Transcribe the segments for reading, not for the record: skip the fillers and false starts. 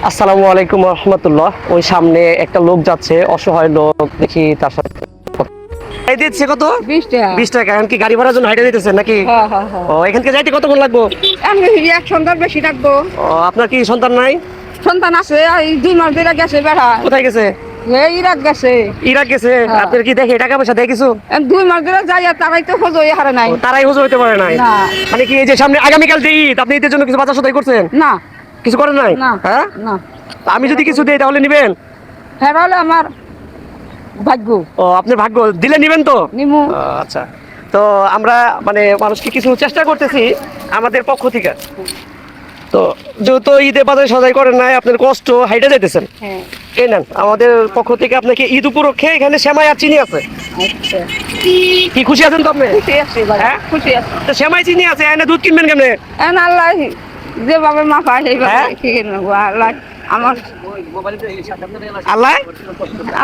আসসালামু আলাইকুম রহমতুল্লাহ। ওই সামনে একটা লোক যাচ্ছে, অসহায় লোক, দেখি তার সাথে দিচ্ছে কত 20 টাকা। এখন কি গাড়ি ভাড়ার জন্য হাইটে দিতেছেন নাকি? ও, এখান থেকে যাইতে কতক্ষণ লাগবো? এক সন্তান বেশি রাখবো। ও, আপনার কি সন্তান নাই? সন্তান আছে, এই 2 মাস ধরে গেছে বেড়া। কোথায় গেছে? ইরাক গেছে। ইরাক গেছে? আপনার কি দেখে টাকা পয়সা দেয় কিছু? 2 মাস ধরে যাই, তারাই তো খোঁজ হয়ে হারে নাই। তারাই হুজুর হইতে পারে নাই। মানে কি এই যে সামনে আগামীকাল যে ঈদ, আপনি ঈদের জন্য কিছু বাজার সদাই করছেন? না, কিছু করেন নাই? হ্যাঁ না। আমি যদি কিছু দেই তাহলে নিবেন? হ্যাঁ, হলে আমার ভাগ্য। ও, আপনার ভাগ্য, দিলে নিবেন তো? নিমু। আচ্ছা, তো আমরা মানে মানুষকে কিছু চেষ্টা করতেছি আমাদের পক্ষ থেকে। তো যেহেতু ঈদে বাজারে সদাই করেন নাই, আপনার কষ্ট হাইটে যাইতেছেন, এই নেন আমাদের পক্ষ থেকে আপনাকে ঈদ উপলক্ষে এখানে সেমাই আর চিনি আছে। আচ্ছা, কি খুশি আছেন তো আপনি? খুশি আছি ভাই, খুশি আছি। তো সেমাই চিনি আছে, এনে দুধ কিনবেন কেমনে? আল্লাহ যেভাবে মাফায় সেইভাবে ঠিক নেবো। আল্লাহ আমার আল্লাহ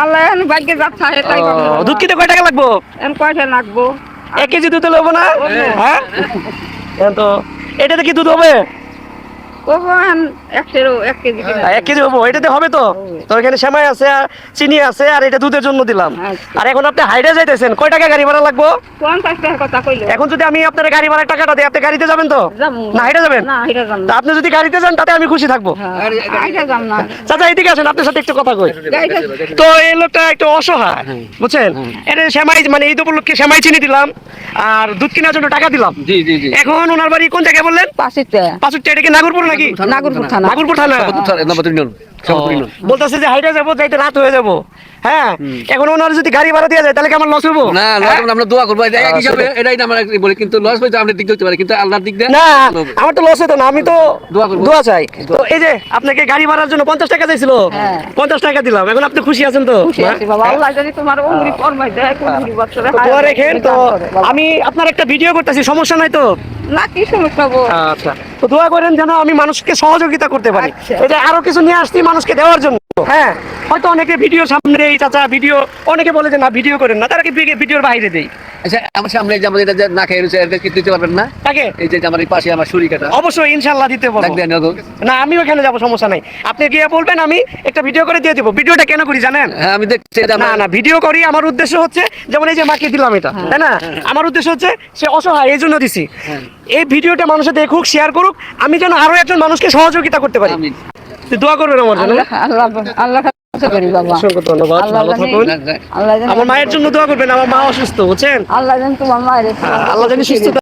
আল্লাহ ভাগ্যে যাচ্ছে তাই। দুধ কিনতে কয় টাকা লাগবো? কয়টা লাগবো? 1 কেজি দুধ হলে হবো না? হ্যাঁ, তো এটাতে কি দুধ হবে? 1 কেজি। 1 কেজি হবো, এটাতে হবে তো? তো এখানে সেমাই আছে, চিনি আছে, আর এটা দুধের জন্য দিলাম। আর এখন আপনি হাইডে যাইতেছেন, কয় টাকা গাড়ি ভাড়া লাগবো? 50 টাকার কথা কইলো। এখন যদি আমি আপনার গাড়ি ভাড়ার টাকাটা দিই, আপনি গাড়িতে যাবেন তো? না, হাইডে যাবেন? না, হাইডে যাব না। আপনি যদি গাড়িতে যান তাতে আমি খুশি থাকবো। হাইডে যাব না। চাচা এদিকে আসেন, আপনার সাথে একটু কথা কই। তো এই লোকটা একটু অসহায়, বুঝছেন? এটা সেমাই, মানে ঈদ উপলক্ষে সেমাই চিনি দিলাম আর দুধ কেনার জন্য টাকা দিলাম। জি জি জি। এখন ওনার বাড়ি কোন জায়গায় বললেন? পাঁচটা। এটা কি নাগরপুর নাকি? নাগরপুর থানা। নাগরপুর থানা। বলতেছে যে হাইটে যাবো, যাইতে রাত হয়ে যাবো। হ্যাঁ, এখন ওনার যদি গাড়ি ভাড়া দেওয়া যায় তাহলে কি আমার লস হবো? না, আমরা দোয়া করবো এক হিসাবে, এটাই আমরা বলি। কিন্তু লস হইতে আমাদের দিক হতে পারে, কিন্তু আল্লাহর দিক দিয়ে না, আমার তো লস হতো না, আমি তো দোয়া করবো, দোয়া চাই। তো এই যে আপনাকে গাড়ি ভাড়ার জন্য 50 টাকা চাইছিল, 50 টাকা দিলাম। এখন আপনি খুশি আছেন তো? খুশি আছি বাবা, আল্লাহ জানি তোমার উমরি ফরমাই দেয় কোন বছরে। দোয়া রাখেন। তো আমি আপনার একটা ভিডিও করতেছি, সমস্যা নাই তো? না, কি সমস্যা গো? আচ্ছা, তো দোয়া করেন যেন আমি মানুষকে সহযোগিতা করতে পারি। এটা আরো কিছু নিয়ে আসছি মানুষকে দেওয়ার জন্য। হ্যাঁ, হয়তো অনেকে ভিডিওর সামনে এই চাচা ভিডিও, অনেকে বলে যে না ভিডিও করেন না, তারা কি ভিডিওর বাইরে দেই। আচ্ছা, আমার সামনে যে আমাদের এটা যে না খেয়ে রয়েছে, এটা কি দিতে পারবেন না? তাকে এই যে আমার এই পাশে আমার ছুরি কাটা, অবশ্যই ইনশাআল্লাহ দিতে বলবো। না, আমি ওখানে যাবো, সমস্যা নাই। আপনি গিয়ে বলবেন, আমি একটা ভিডিও করে দিয়ে দেবো। ভিডিওটা কেন করি জানেন? হ্যাঁ, আমি দেখছি। না, ভিডিও করি, আমার উদ্দেশ্য হচ্ছে যেমন এই যে মাকে দিলাম এটা, তাই না? আমার উদ্দেশ্য হচ্ছে সে অসহায়, এই জন্য দিছি। এই ভিডিওটা মানুষের দেখুক, শেয়ার করুক, আমি যেন আরো একজন মানুষকে সহযোগিতা করতে পারি। দোয়া করবেন আমার জন্য। আল্লাহ করি বাবা। অসংখ্য ধন্যবাদ, ভালো থাকুন। আমার মায়ের জন্য দোয়া করবেন, আমার মা অসুস্থ, বুঝছেন? আল্লাহ জানি তোমার মায়ের, আল্লাহ জানি সুস্থ